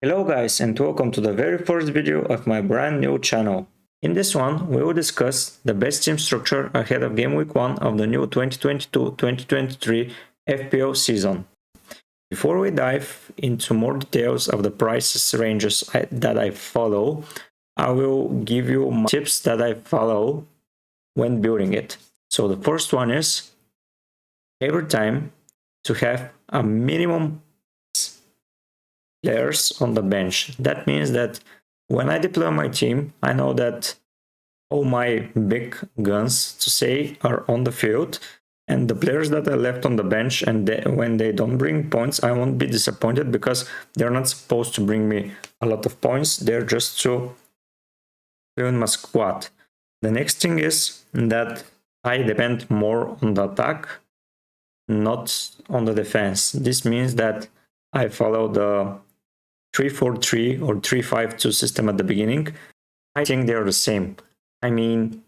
Hello guys and welcome to the very first video of my brand new channel. In this one we will discuss the best team structure ahead of game week 1 of the new 2022-2023 FPL season. Before we dive into more details of the prices ranges that I follow, I will give you my tips that I follow when building it. So the first one is every time to have a minimum players on the bench. That means that when I deploy my team, I know that all my big guns to say are on the field, and the players that are left on the bench, and when they don't bring points, I won't be disappointed because they're not supposed to bring me a lot of points. They're just to fill in my squad. The next thing is that I depend more on the attack, not on the defense. This means that I follow the 3-4-3 or 3-5-2 system at the beginning. I think they're the same. I mean,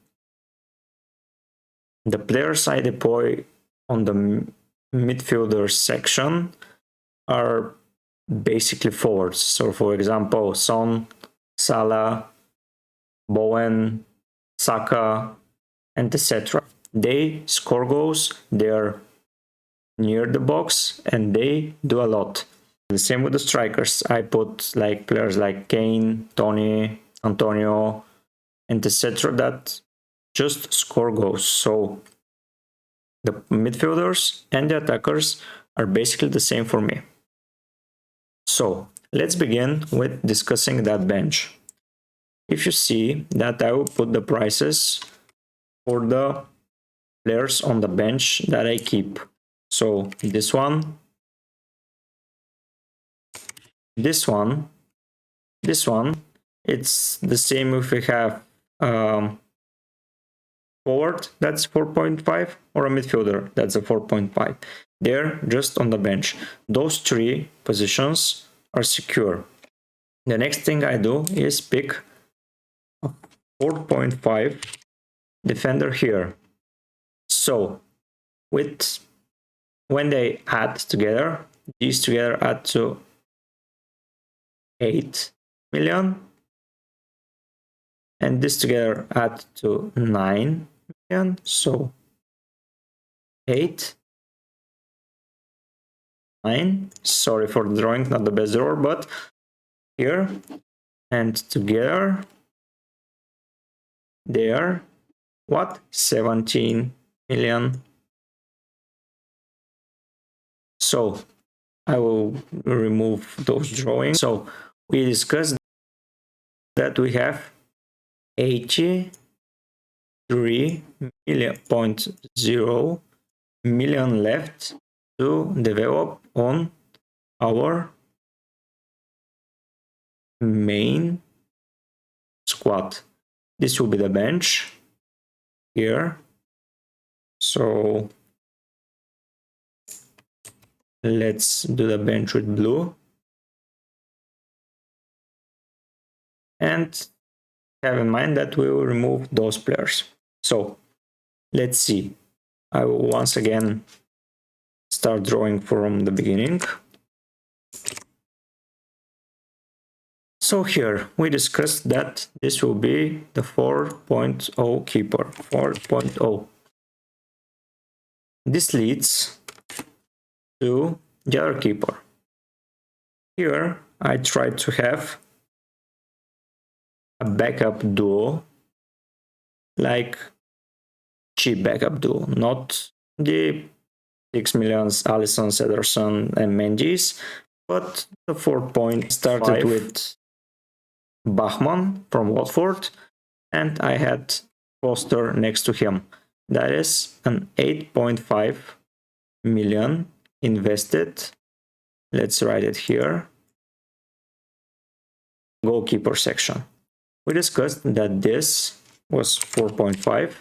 the players I deploy on the midfielder section are basically forwards. So for example, Son, Salah, Bowen, Saka, and etc. They score goals, they're near the box, and they do a lot. The same with the strikers. I put like players like Kane, Tony, Antonio, and etc. that just score goals. So the midfielders and the attackers are basically the same for me. So let's begin with discussing that bench. If you see that I will put the prices for the players on the bench that I keep. So this one, this one, it's the same if we have forward, that's 4.5, or a midfielder, that's a 4.5. They're just on the bench. Those three positions are secure. The next thing I do is pick a 4.5 defender here. So when they add together, these together add to 8 million, and this together add to 9 million. So 8, 9. Sorry for the drawing, not the best drawer, but here and together they are what? 17 million. So I will remove those drawings. So we discussed that we have 83.0 million left to develop on our main squad. This will be the bench here. So let's do the bench with blue. And have in mind that we will remove those players. So let's see. I will once again start drawing from the beginning. So here we discussed that this will be the 4.0 keeper, 4.0. This leads to the other keeper. Here I tried to have a backup duo, like cheap backup duo, not the 6 millions Alisson, Ederson, and Mendes, but the 4.5 started with Bachmann from Watford, and I had Foster next to him. That is an 8.5 million invested. Let's write it here. Goalkeeper section. We discussed that this was 4.5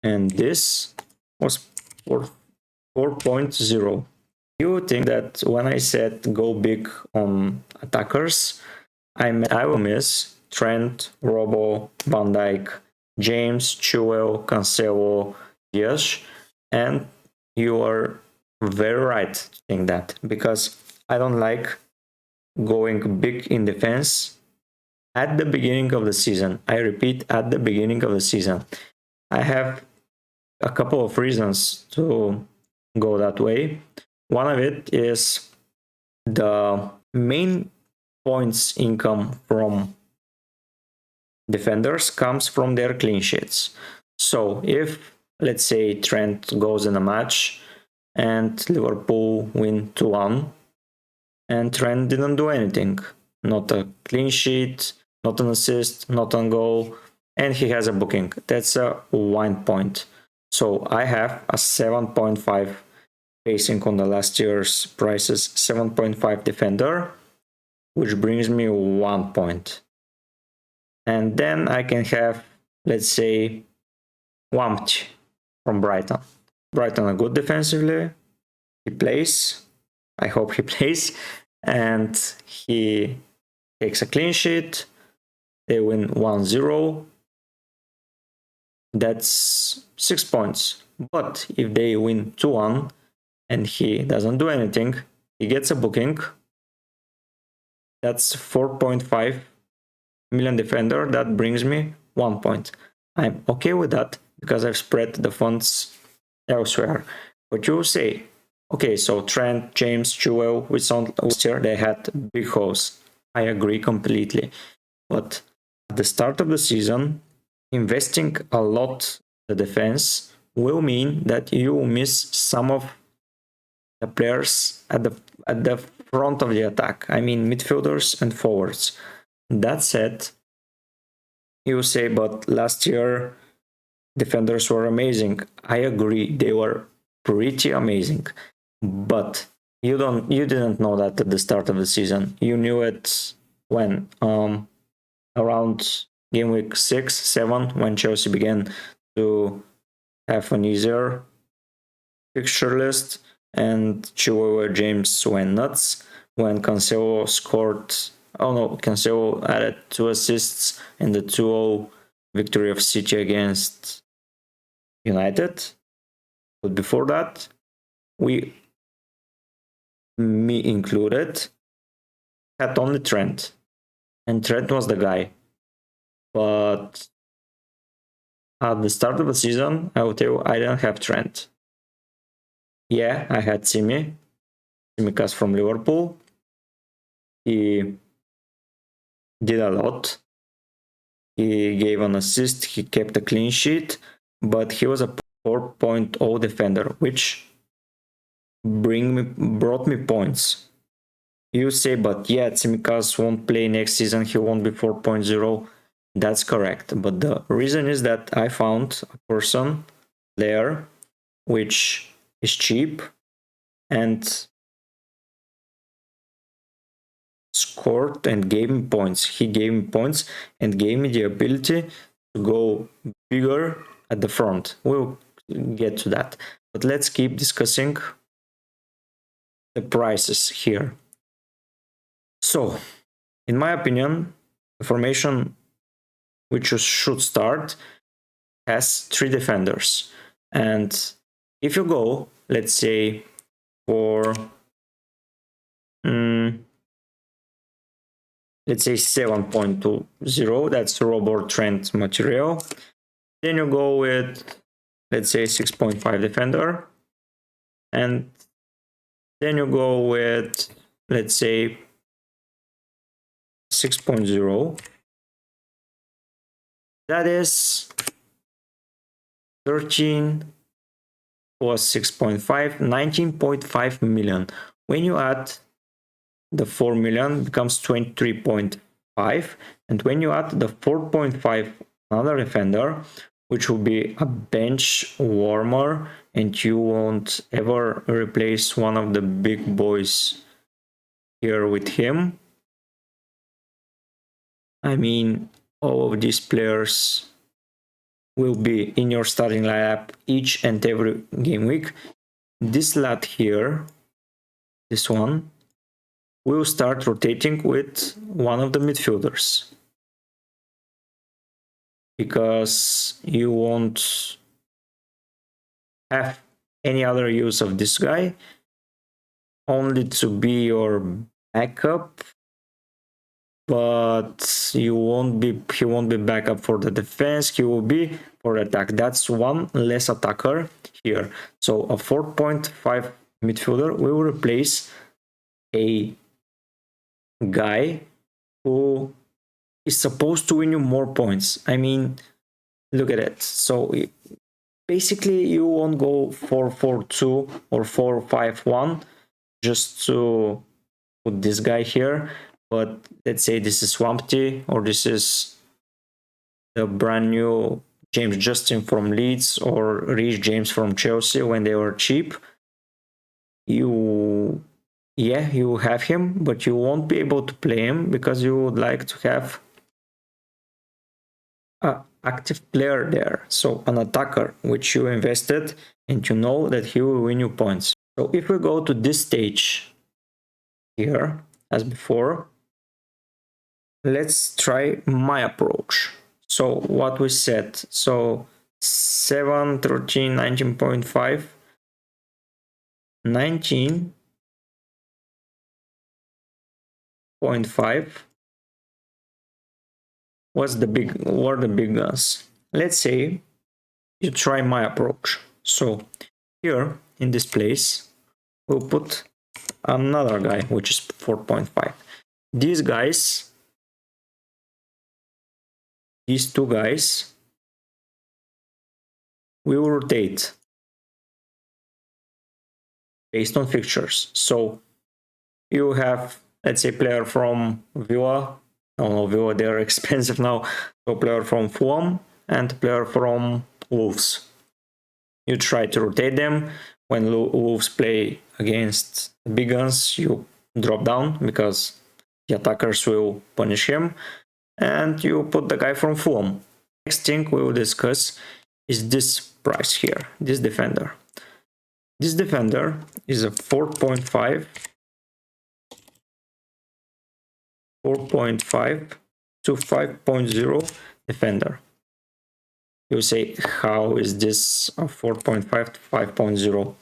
and this was 4.0. You think that when I said go big on attackers, I will miss Trent, Robo, Van Dijk, James, Chilwell, Cancelo, Diaz, and you are very right to think that, because I don't like going big in defense at the beginning of the season. I repeat, at the beginning of the season. I have a couple of reasons to go that way. One of it is the main points income from defenders comes from their clean sheets. So if, let's say, Trent goes in a match and Liverpool win 2-1 and Trent didn't do anything, not a clean sheet, not an assist, not a goal, and he has a booking, that's a 1 point. So I have a 7.5 basing on the last year's prices, 7.5 defender, which brings me 1 point. And then I can have, let's say, Wamt from Brighton. Brighton are good defensively. He plays. I hope he plays. And he takes a clean sheet. They win 1-0. That's 6 points. But if they win 2-1 and he doesn't do anything, he gets a booking. That's 4.5 million defender. That brings me 1 point. I'm okay with that because I've spread the funds elsewhere. But you say, okay, so Trent, James, Chilwell, we saw last year they had big holes. I agree completely. But at the start of the season, investing a lot in the defense will mean that you will miss some of the players at the front of the attack. I mean midfielders and forwards. That said, you say, but last year defenders were amazing. I agree, they were pretty amazing. But you didn't know that at the start of the season. You knew it when around game week 6, 7, when Chelsea began to have an easier fixture list and Chilwell James went nuts, when Cancelo scored. Oh no, Cancelo added 2 assists in the 2-0 victory of City against United. But before that, me included, had only Trent. And Trent was the guy. But at the start of the season, I will tell you, I didn't have Trent. Yeah, I had Tsimikas from Liverpool. He did a lot. He gave an assist, he kept a clean sheet, but he was a 4.0 defender, which brought me points. You say, but yeah, Tsimikas won't play next season, he won't be 4.0. That's correct. But the reason is that I found a person there which is cheap and scored and gave me points. He gave me points and gave me the ability to go bigger at the front. We'll get to that. But let's keep discussing the prices here. So, in my opinion, the formation which you should start has 3 defenders. And if you go, let's say, for let's say 7.20, that's Robert Trent material. Then you go with, let's say, 6.5 defender. And then you go with, let's say, 6.0. That is 13 plus 6.5, 19.5 million. When you add the 4 million, it becomes 23.5. And when you add the 4.5, another defender, which will be a bench warmer, and you won't ever replace one of the big boys here with him. I mean, all of these players will be in your starting lineup each and every game week. This lad here, this one, will start rotating with one of the midfielders, because you won't have any other use of this guy, only to be your backup but he won't be backup for the defense. He will be for attack. That's one less attacker here. So a 4.5 midfielder will replace a guy who is supposed to win you more points. I mean, look at it. So basically you won't go 4-4-2 or 4-5-1 just to put this guy here. But let's say this is Swampty, or this is the brand new James Justin from Leeds, or Reece James from Chelsea when they were cheap. You have him, but you won't be able to play him because you would like to have an active player there. So an attacker, which you invested, and you know that he will win you points. So if we go to this stage here, as before, let's try my approach. So what we said, so 7, 13, 19.5, 19.5 were the big guns. Let's say you try my approach. So here in this place, we'll put another guy, which is 4.5. These two guys, we will rotate based on fixtures. So you have, let's say, player from Villa. No, Villa, they're expensive now. So player from Fulham and player from Wolves. You try to rotate them. When Wolves play against the big guns, you drop down because the attackers will punish him. And you put the guy from Fulham. Next thing we will discuss is this price here, this defender. This defender is a 4.5 to 5.0 defender. You say, how is this a 4.5 to 5.0?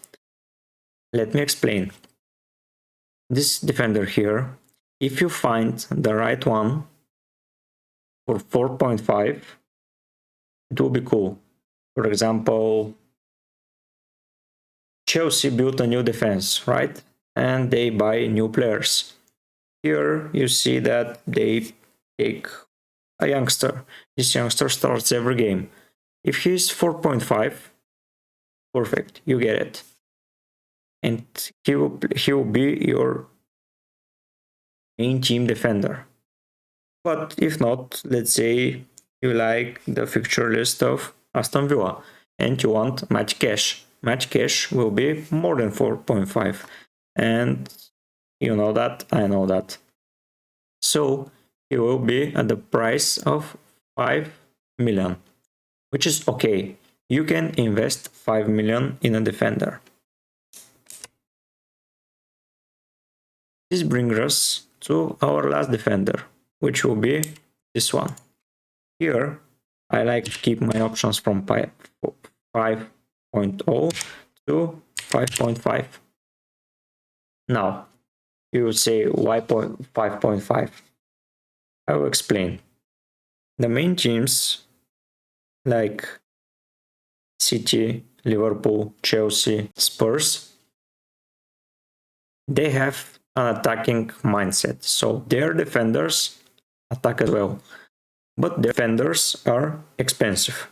Let me explain. This defender here, if you find the right one for 4.5, it will be cool. For example, Chelsea built a new defense, right? And they buy new players. Here you see that they take a youngster. This youngster starts every game. If he's 4.5, perfect, you get it. And he will be your main team defender. But if not, let's say you like the fixture list of Aston Villa and you want match cash. Match cash will be more than 4.5. And you know that, I know that. So it will be at the price of 5 million, which is okay. You can invest 5 million in a defender. This brings us to our last defender, which will be this one. Here, I like to keep my options from 5.0 to 5.5. Now, you would say, why 5.5? I will explain. The main teams like City, Liverpool, Chelsea, Spurs, they have an attacking mindset. So their defenders attack as well. But defenders are expensive.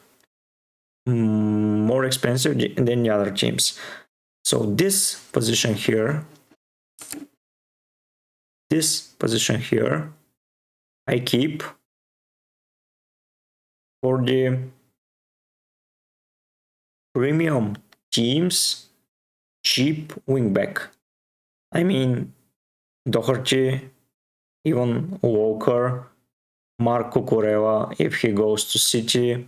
More expensive than the other teams. So this position here, I keep for the premium teams cheap wingback. I mean, Doherty, even Walker, Marco Cucurella if he goes to City.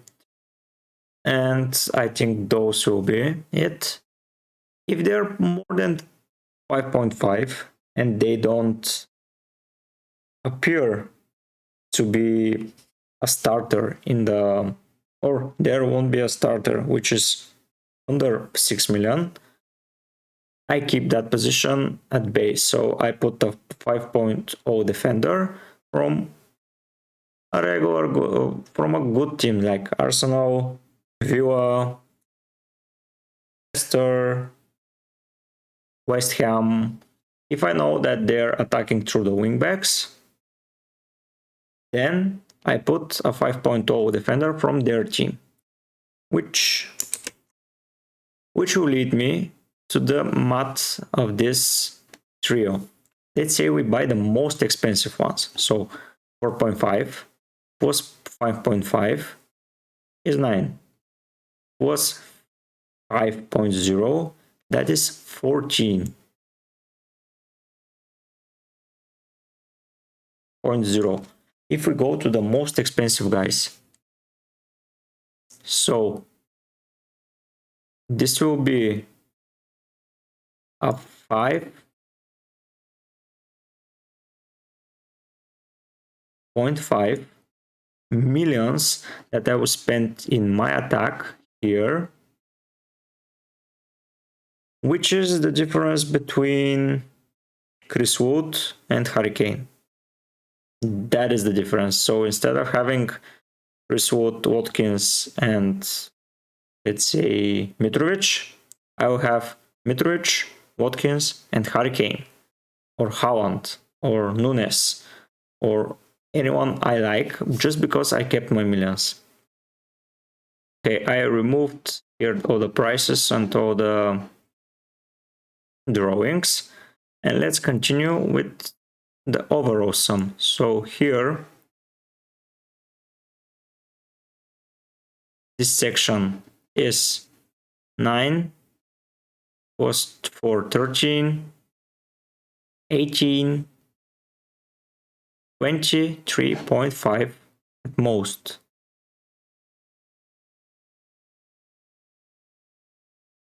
And I think those will be it. If they're more than 5.5 and they don't appear to be a starter in the, or there won't be a starter which is under 6 million, I keep that position at base. So I put the 5.0 defender from from a good team like Arsenal, Villa, Leicester, West Ham. If I know that they're attacking through the wingbacks, then I put a 5.0 defender from their team, which will lead me to the math of this trio. Let's say we buy the most expensive ones. So 4.5 plus 5.5 is 9. Plus 5.0, that is 14.0. If we go to the most expensive guys, so this will be a 5.5 millions that I will spend in my attack here, which is the difference between Chris Wood and Harry Kane. That is the difference. So instead of having Chris Wood, Watkins, and let's say Mitrovic, I will have Mitrovic, Watkins, and Harry Kane, or Haaland, or Nunes, or anyone I like, just because I kept my millions. Okay, I removed here all the prices and all the drawings, and let's continue with the overall sum. So here, this section is 9 plus 4, 13, 18, 23.5 at most.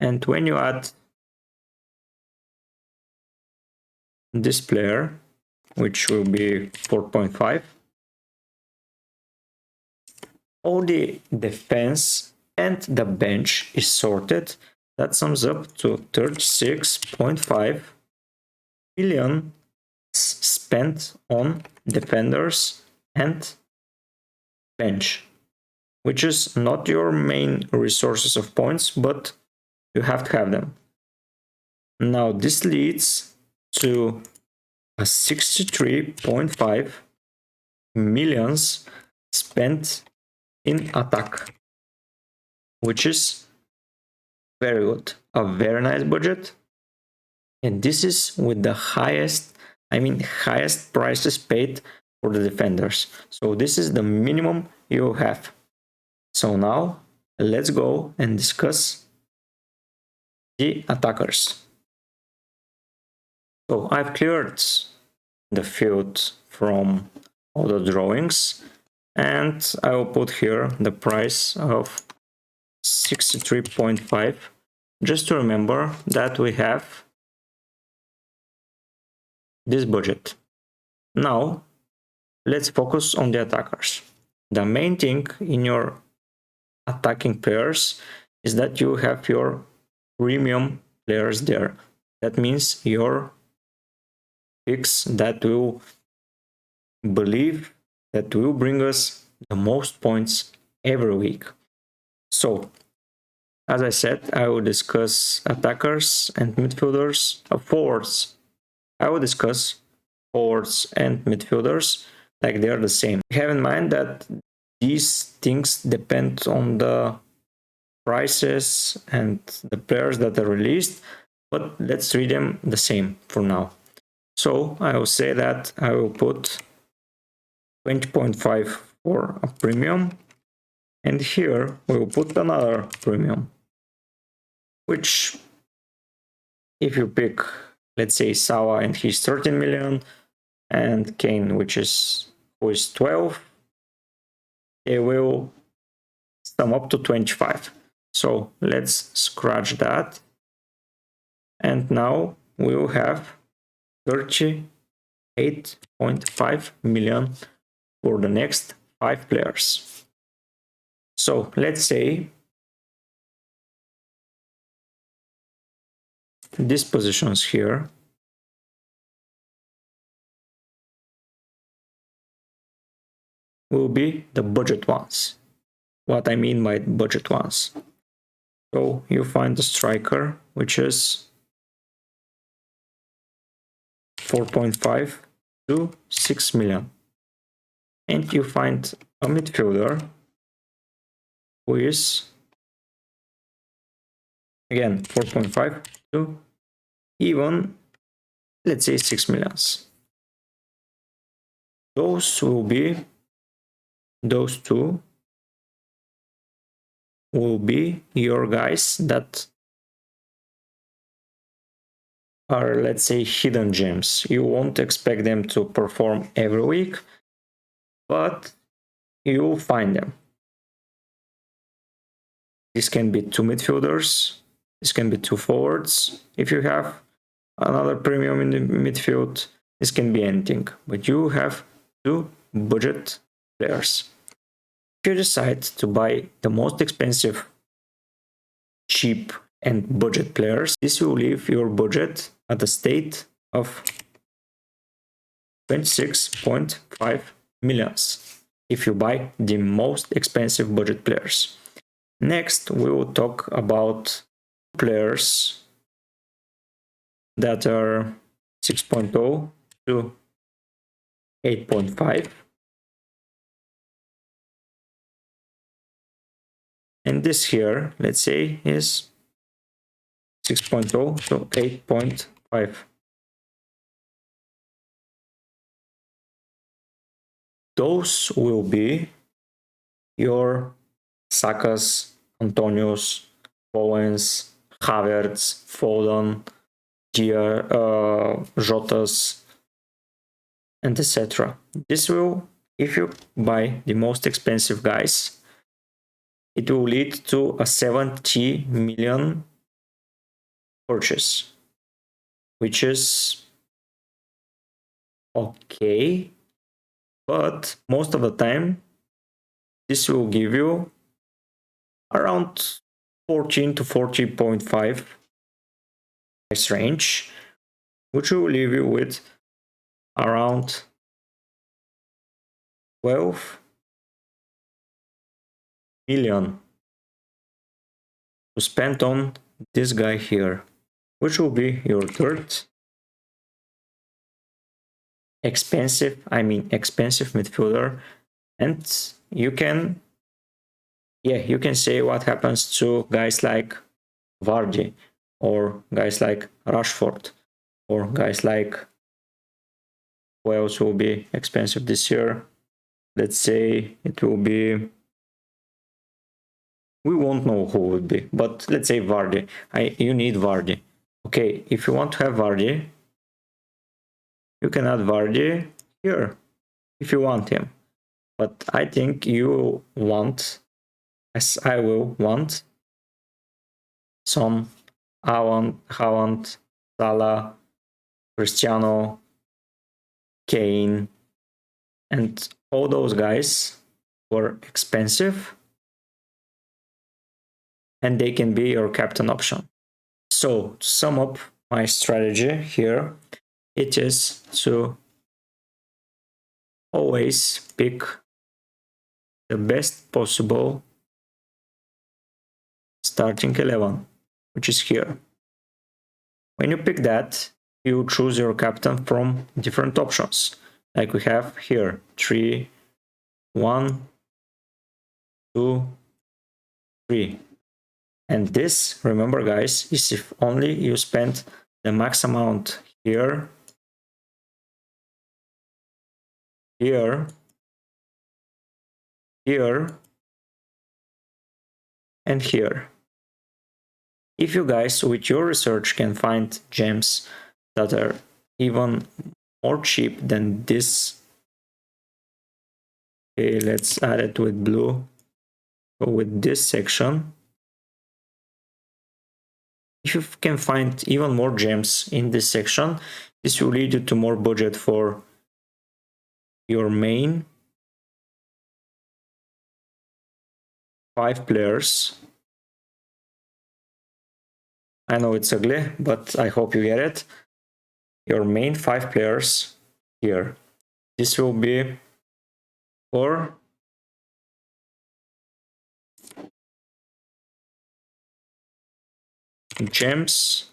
And when you add this player, which will be 4.5, all the defense and the bench is sorted. That sums up to 36.5 billion spent on defenders and bench, which is not your main resources of points, but you have to have them. Now this leads to a 63.5 millions spent in attack, which is very good, a very nice budget. And this is with the highest prices paid for the defenders. So this is the minimum you have. So now let's go and discuss the attackers. So I've cleared the field from all the drawings, and I will put here the price of 63.5, just to remember that we have this budget. Now let's focus on the attackers. The main thing in your attacking players is that you have your premium players there. That means your picks that will believe that will bring us the most points every week. So as I said, I will discuss attackers and midfielders, forwards. I will discuss forwards and midfielders like they are the same. Have in mind that these things depend on the prices and the players that are released, but let's treat them the same for now. So I will say that I will put 20.5 for a premium, and here we will put another premium, which if you pick, let's say, Salah and he's 13 million, and Kane, who is 12, they will sum up to 25. So let's scratch that. And now we will have 38.5 million for the next 5 players. So let's say these positions here will be the budget ones. What I mean by budget ones. So you find the striker, which is 4.5 to 6 million. And you find a midfielder who is again 4.5 to even, let's say, 6 millions. Those two will be your guys that are, let's say, hidden gems. You won't expect them to perform every week, but you'll find them. This can be 2 midfielders, this can be 2 forwards. If you have another premium in the midfield, this can be anything, but you have 2 budget players. If you decide to buy the most expensive, cheap, and budget players, this will leave your budget at a state of 26.5 millions if you buy the most expensive budget players. Next, we will talk about players that are 6.0 to 8.5. And this here, let's say, is 6.0 to 8.5. Those will be your Sakas, Antonios, Bowens, Havertz, Foden, Jotas, and etc. This will, if you buy the most expensive guys, it will lead to a 70 million purchase, which is okay, but most of the time this will give you around 14 to 40.5 price range, which will leave you with around 12 million to spend on this guy here, which will be your third expensive midfielder. And you can say what happens to guys like Vardy, or guys like Rashford, or guys like, who else will be expensive this year? Let's say it will be, we won't know who would be, but let's say Vardy. You need Vardy. Okay, if you want to have Vardy, you can add Vardy here if you want him. But I think you want, as I will want, Son, Haaland, Salah, Cristiano, Kane, and all those guys were expensive, and they can be your captain option. So to sum up my strategy here, it is to always pick the best possible starting 11, which is here. When you pick that, you choose your captain from different options, like we have here: 3, 1, 2, 3. And this, remember guys, is if only you spend the max amount here, here, here, and here. If you guys with your research can find gems that are even more cheap than this, okay, let's add it with blue, so with this section. If you can find even more gems in this section, this will lead you to more budget for your main 5 players. I know it's ugly, but I hope you get it. Your main 5 players here. This will be for gems.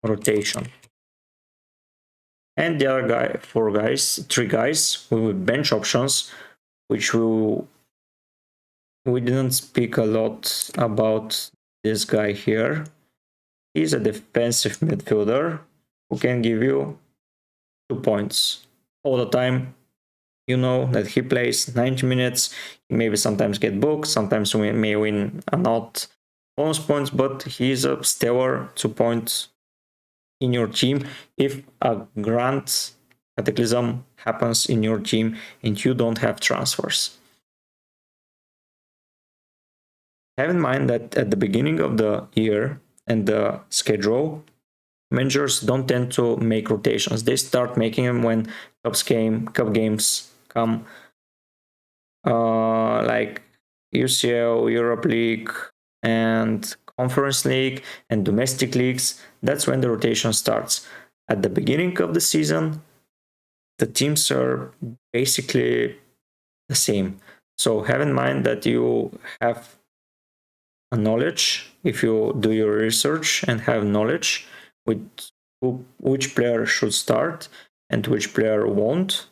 Rotation. And the other guy, three guys with bench options, which we didn't speak a lot about this guy here. He's a defensive midfielder who can give you 2 points all the time. You know that he plays 90 minutes. He maybe sometimes get booked, sometimes we may win a not bonus points, but he's a stellar 2 points in your team if a grand cataclysm happens in your team and you don't have transfers. Have in mind that at the beginning of the year and the schedule, managers don't tend to make rotations. They start making them when cup games come, like UCL, Europe League, and Conference League and domestic leagues. That's when the rotation starts. At the beginning of the season, the teams are basically the same. So have in mind that you have a knowledge, if you do your research and have knowledge with which player should start and which player won't,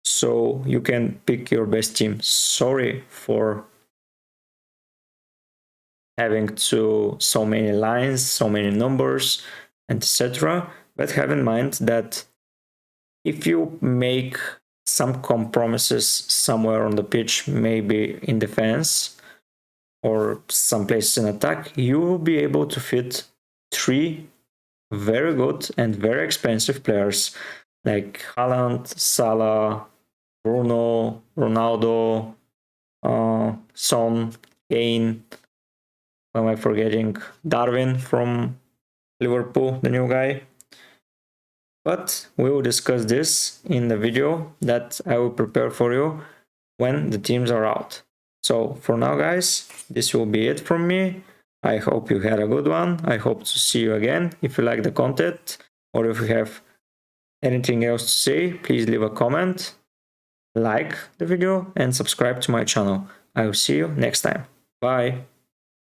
so you can pick your best team. Sorry for having so many lines, so many numbers, etc. But have in mind that if you make some compromises somewhere on the pitch, maybe in defense or some places in attack, you will be able to fit 3 very good and very expensive players like Haaland, Salah, Bruno, Ronaldo, Son, Kane. Who am I forgetting? Darwin from Liverpool, the new guy. But we will discuss this in the video that I will prepare for you when the teams are out. So for now, guys, this will be it from me. I hope you had a good one. I hope to see you again. If you like the content or if you have anything else to say, please leave a comment, like the video, and subscribe to my channel. I will see you next time. Bye.